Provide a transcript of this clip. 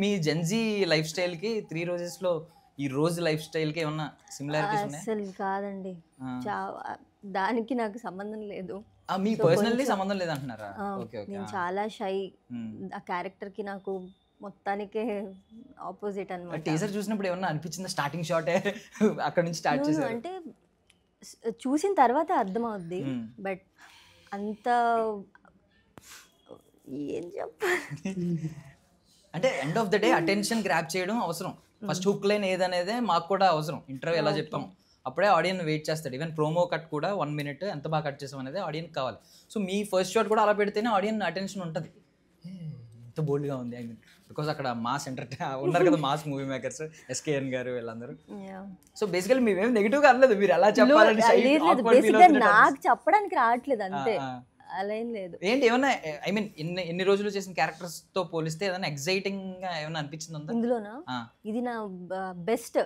మీ Gen Z life స్టైల్కి 3 రోజెస్లో ఈ రోజు life స్టైల్కి ఏమన్నా సిమిలారిటీస్ ఉన్నాయా? అసలు కాదండి. చా దానికి నాకు సంబంధం లేదు. మీ సో పర్సనల్లీ కొంచెం సంబంధం లేదంటున్నారా? Okay okay. నేను చాలా షై. ఆ క్యారెక్టర్కి నాకు మొత్తానికే ఆపోజిట్ అనమాట. టీజర్ చూసినప్పుడు ఏమన్నా అనిపించిందా? స్టార్టింగ్ షాటే అక్కడ నుంచి స్టార్ట్ చేశారు. అంటే చూసిన తర్వాత అర్థమవుద్ది. బట్ అంత ఏం చెప్పాలి అంటే end of the day attention grab చేయడం అవసరం. ఫస్ట్ హుక్ లైన్ ఏదనేదే మాకు కూడా అవసరం. ఇంటర్వ్యూ ఎలా చెప్తాం అప్పుడే ఆడియన్స్ వెయిట్ చేస్తాడు. ఈవెన్ ప్రోమో కట్ కూడా 1 minute ఎంత బాగా కట్ చేసాం అనేది ఆడియన్స్ కావాలి. సో మీ ఫస్ట్ షాట్ కూడా అలా పెడితేనే ఆడియన్స్ అటెన్షన్ ఉంటుంది. ఎంత బోల్డ్గా ఉంది ఐ మీన్ బికాస్ అక్కడ మాస్ ఉన్నారు కదా మాస్ మూవీ మేకర్స్ ఎస్కేఎన్ గారు వీళ్ళందరూ. సో బేసికలీ మేమేం నెగిటివ్గా అనలేదు, మీరు ఎలా చెప్పాలని నాకు చెప్పడానికి రావట్లేదు అంతే, అలా ఏం లేదు. ఏంటి ఏమన్నా ఐ మీన్ ఎన్ని రోజులు చేసిన క్యారెక్టర్స్ తో పోలిస్తే ఏదైనా ఎక్సైటింగ్ గా ఏమైనా అనిపించింది ఇందులోనా ఇది నా బెస్ట్